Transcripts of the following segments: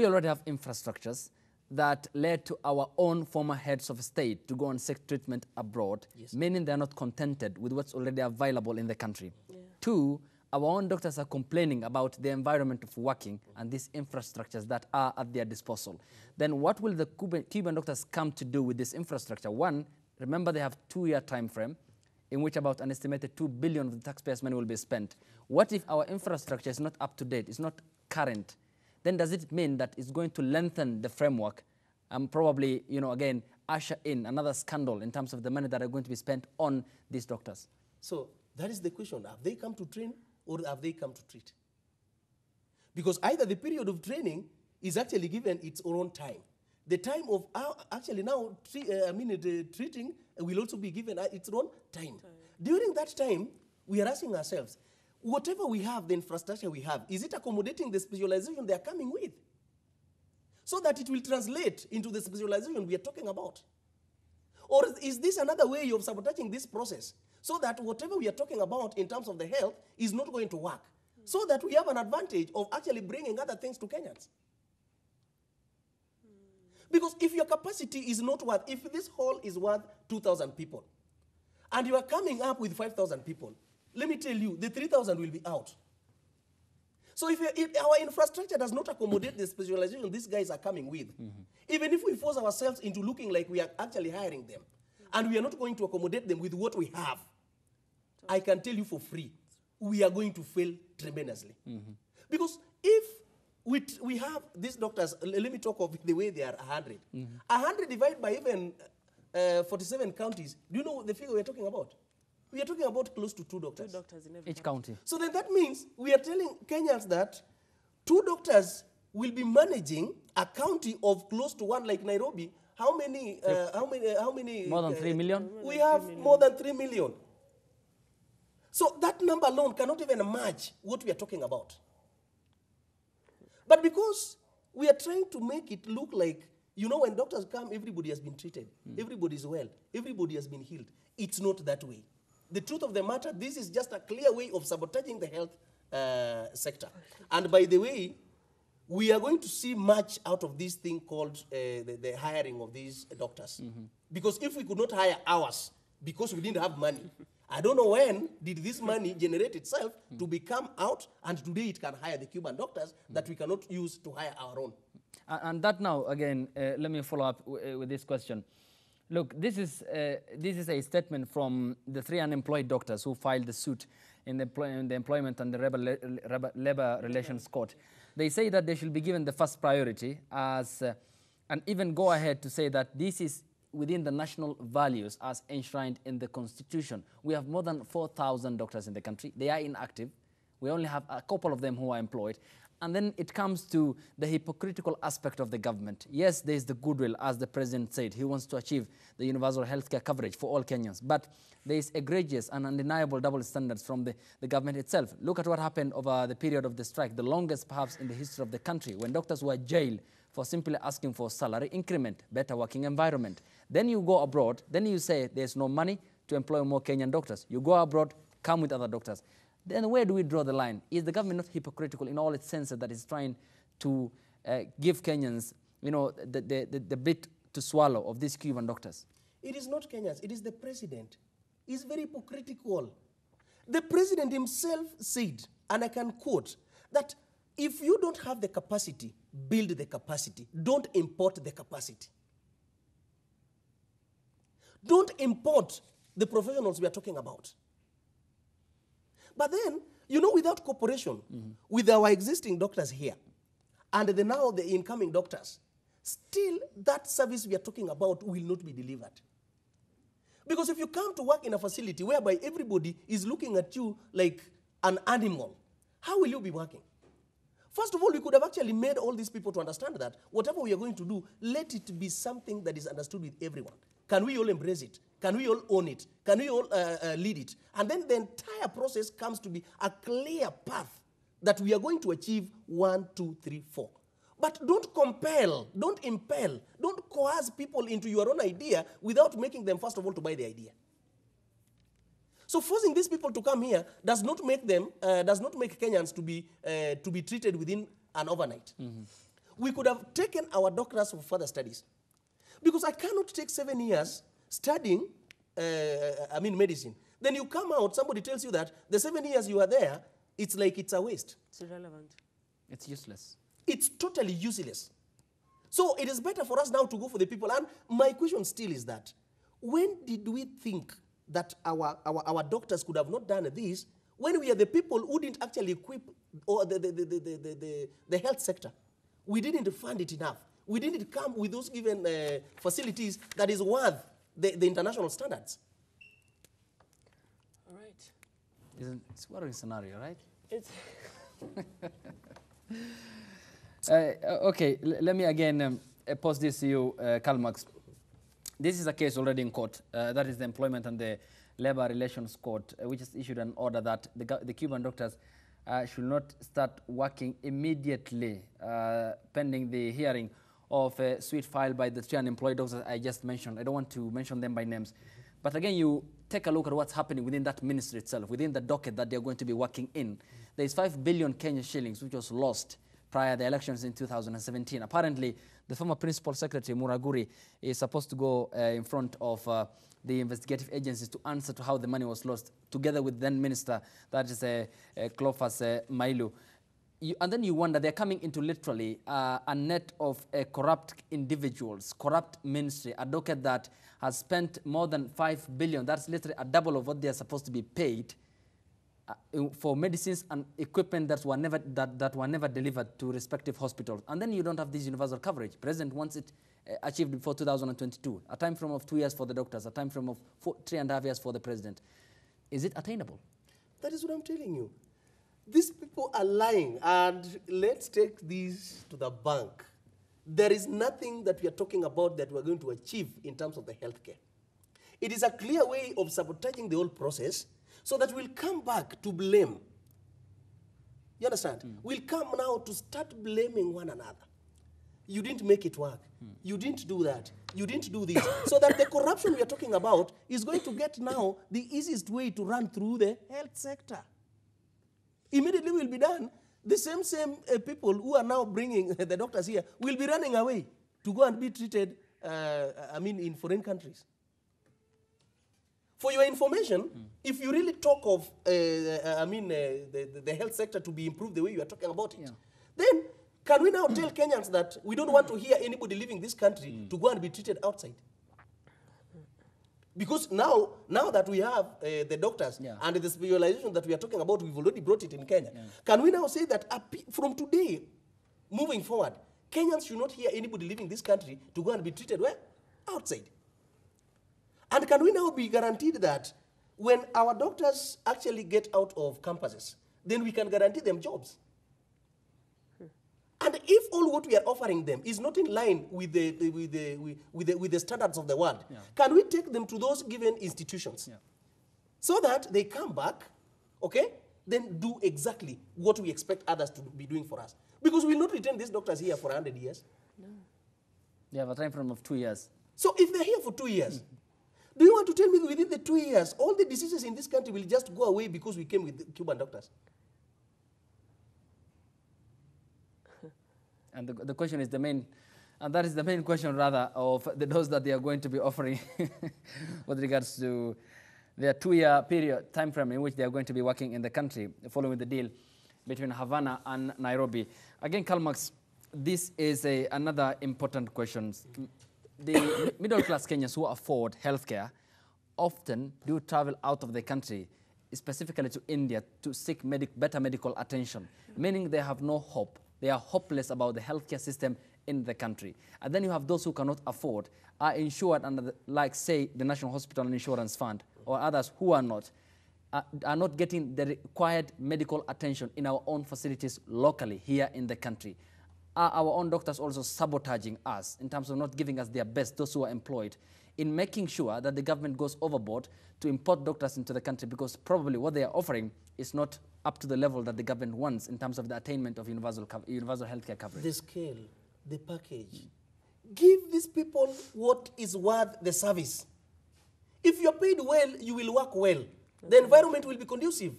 we already have infrastructures that led to our own former heads of state to go and seek treatment abroad, meaning they're not contented with what's already available in the country. Two, our own doctors are complaining about the environment of working and these infrastructures that are at their disposal. Then what will the Cuban doctors come to do with this infrastructure? One, remember they have 2-year time frame in which about an estimated 2 billion of the taxpayers' money will be spent. What if our infrastructure is not up to date, is not current? Then does it mean that it's going to lengthen the framework and probably, you know, again, usher in another scandal in terms of the money that are going to be spent on these doctors? So that is the question. Have they come to train or have they come to treat? Because either the period of training is actually given its own time. The time of actually now treating will also be given its own time. During that time, we are asking ourselves, whatever we have, the infrastructure we have, is it accommodating the specialization they are coming with? So that it will translate into the specialization we are talking about. Or is this another way of sabotaging this process? So that whatever we are talking about in terms of the health is not going to work. So that we have an advantage of actually bringing other things to Kenyans. Because if your capacity is not worth, if this hall is worth 2,000 people, and you are coming up with 5,000 people, let me tell you, the 3,000 will be out. So if our infrastructure does not accommodate the specialization these guys are coming with, even if we force ourselves into looking like we are actually hiring them, and we are not going to accommodate them with what we have, I can tell you for free, we are going to fail tremendously. Because if we have these doctors, let me talk of the way they are 100. 100 divided by even 47 counties, do you know the figure we are talking about? We are talking about close to 2 doctors. 2 doctors in every Each county. So then that means we are telling Kenyans that 2 doctors will be managing a county of close to 1 like Nairobi. How many? How many? More than 3 million? We have more than 3 million. So that number alone cannot even match what we are talking about. But because we are trying to make it look like, you know, when doctors come, everybody has been treated. Everybody is well. Everybody has been healed. It's not that way. The truth of the matter, this is just a clear way of sabotaging the health sector. And by the way, we are going to see much out of this thing called the hiring of these doctors. Because if we could not hire ours because we didn't have money, I don't know when did this money generate itself to become out, and today it can hire the Cuban doctors that we cannot use to hire our own. And that now, again, let me follow up with this question. Look, this is a statement from the 3 unemployed doctors who filed the suit in the Employment and the Labor Relations Court. They say that they should be given the first priority as, and even go ahead to say that this is within the national values as enshrined in the Constitution. We have more than 4,000 doctors in the country. They are inactive. We only have a couple of them who are employed. And then it comes to the hypocritical aspect of the government. Yes, there is the goodwill, as the president said. He wants to achieve the universal healthcare coverage for all Kenyans. But there is egregious and undeniable double standards from the government itself. Look at what happened over the period of the strike, the longest perhaps in the history of the country, when doctors were jailed for simply asking for salary increment, better working environment. Then you go abroad, then you say there's no money to employ more Kenyan doctors. You go abroad, come with other doctors. Then where do we draw the line? Is the government not hypocritical in all its senses that it's trying to give Kenyans, you know, the bit to swallow of these Cuban doctors? It is not Kenyans, it is the president. He's very hypocritical. The president himself said, and I can quote, that if you don't have the capacity, build the capacity. Don't import the capacity. Don't import the professionals we are talking about. But then, you know, without cooperation with our existing doctors here, and now the incoming doctors, still that service we are talking about will not be delivered. Because if you come to work in a facility whereby everybody is looking at you like an animal, how will you be working? First of all, we could have actually made all these people to understand that whatever we are going to do, let it be something that is understood with everyone. Can we all embrace it? Can we all own it? Can we all lead it? And then the entire process comes to be a clear path that we are going to achieve 1, 2, 3, 4. But don't compel, don't impel, don't coerce people into your own idea without making them, first of all, to buy the idea. So forcing these people to come here does not make them, does not make Kenyans to be treated within an overnight. we could have taken our doctors for further studies. Because I cannot take 7 years studying, medicine. Then you come out, somebody tells you that the 7 years you are there, it's like it's a waste. It's irrelevant. It's useless. It's totally useless. So it is better for us now to go for the people. And my question still is that, when did we think that our doctors could have not done this when we are the people who didn't actually equip or the health sector? We didn't fund it enough. We didn't come with those given facilities that is worth the international standards. All right. It's a worrying scenario, right? It's okay, let me again pose this to you, Karlmax. This is a case already in court. That is the Employment and the Labor Relations Court, which has issued an order that the Cuban doctors should not start working immediately, pending the hearing of a suit filed by the 3 unemployed doctors I just mentioned. I don't want to mention them by names. But again, you take a look at what's happening within that ministry itself, within the docket that they're going to be working in. There is 5 billion Kenyan shillings, which was lost prior to the elections in 2017. Apparently, the former principal secretary, Muraguri, is supposed to go in front of the investigative agencies to answer to how the money was lost, together with then minister, that is Clopas Mailu. And then you wonder, they're coming into literally a net of corrupt individuals, corrupt ministry, a docket that has spent more than 5 billion. That's literally a double of what they're supposed to be paid for medicines and equipment that were never delivered to respective hospitals. And then you don't have this universal coverage. President wants it achieved before 2022. A time frame of 2 years for the doctors, a time frame of 3.5 years for the president. Is it attainable? That is what I'm telling you. These people are lying, and let's take these to the bank. There is nothing that we are talking about that we're going to achieve in terms of the healthcare. It is a clear way of sabotaging the whole process, so that we'll come back to blame. You understand? We'll come now to start blaming one another. You didn't make it work. You didn't do that. You didn't do this. So that the corruption we are talking about is going to get now the easiest way to run through the health sector. Immediately will be done. The same people who are now bringing the doctors here will be running away to go and be treated, in foreign countries. For your information, if you really talk of, the health sector to be improved the way you are talking about it, then can we now tell Kenyans that we don't want to hear anybody leaving this country to go and be treated outside? Because now that we have the doctors and the specialization that we are talking about, we've already brought it in Kenya. Can we now say that from today, moving forward, Kenyans should not hear anybody leaving this country to go and be treated where? Outside. And can we now be guaranteed that when our doctors actually get out of campuses, then we can guarantee them jobs? And if all what we are offering them is not in line with the standards of the world, can we take them to those given institutions so that they come back, okay, then do exactly what we expect others to be doing for us? Because we will not retain these doctors here for 100 years. no. They have a time frame of 2 years. So if they're here for 2 years, do you want to tell me within the 2 years, all the diseases in this country will just go away because we came with the Cuban doctors? And the question is and that is the main question rather of those that they are going to be offering with regards to their 2-year period time frame in which they are going to be working in the country following the deal between Havana and Nairobi. Again, Karlmax, this is another important question. The middle-class Kenyans who afford healthcare often do travel out of the country, specifically to India, to seek better medical attention, meaning they have no hope. They are hopeless about the healthcare system in the country. And then you have those who cannot afford, are insured under, say, the National Hospital and Insurance Fund, or others who are not getting the required medical attention in our own facilities locally here in the country. Are our own doctors also sabotaging us in terms of not giving us their best, those who are employed, in making sure that the government goes overboard to import doctors into the country, because probably what they are offering is not up to the level that the government wants in terms of the attainment of universal healthcare coverage? The scale, the package. Give these people what is worth the service. If you're paid well, you will work well. The environment will be conducive.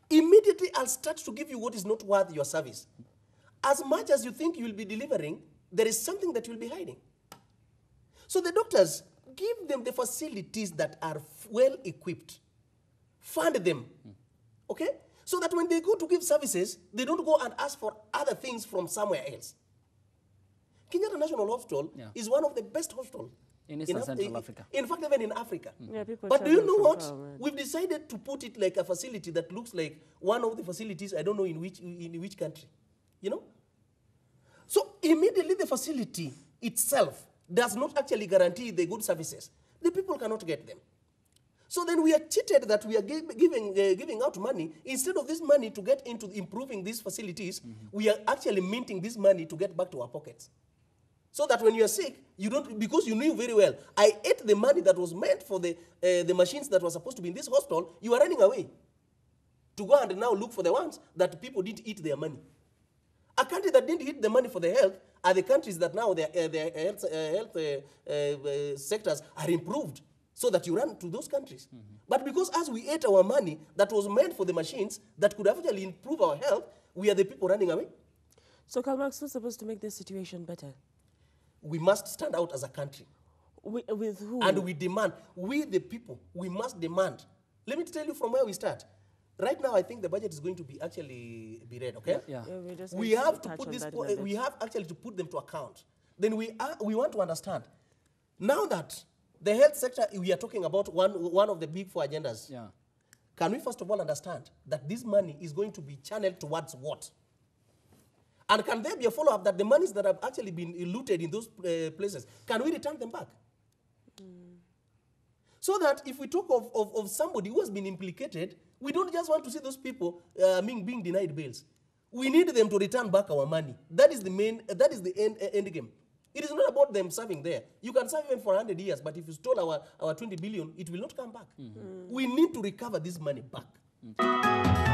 Immediately, I'll start to give you what is not worth your service. as much as you think you will be delivering, there is something that you will be hiding. So the doctors, give them the facilities that are well equipped. Fund them, okay? So that when they go to give services, they don't go and ask for other things from somewhere else. Kenyatta National Hospital is one of the best hospitals in East and Central Africa. In fact, even in Africa. Yeah, but do you know what? We've decided to put it like a facility that looks like one of the facilities, I don't know in which country, you know? So immediately the facility itself does not actually guarantee the good services. The people cannot get them. So then we are cheated that we are giving out money. Instead of this money to get into improving these facilities, we are actually minting this money to get back to our pockets. So that when you are sick, you don't, because you knew very well, I ate the money that was meant for the machines that were supposed to be in this hospital, you are running away to go and now look for the ones that people didn't eat their money. A country that didn't eat the money for the health are the countries that now their health sectors are improved so that you run to those countries. But because as we ate our money that was meant for the machines that could actually improve our health, we are the people running away. So Karlmax, who's supposed to make this situation better? We must stand out as a country. With who? And we demand, we the people, we must demand. Let me tell you from where we start. Right now, I think the budget is going to be read, okay? Yeah. We have to put this. We have actually to put them to account. Then we want to understand. Now that the health sector, we are talking about one of the big four agendas. Yeah. Can we first of all understand that this money is going to be channeled towards what? And can there be a follow-up that the monies that have actually been looted in those places, can we return them back? So that if we talk of somebody who has been implicated, we don't just want to see those people being denied bails. We need them to return back our money. That is the end game. It is not about them serving there. You can serve even for 100 years, but if you stole our 20 billion, it will not come back. We need to recover this money back.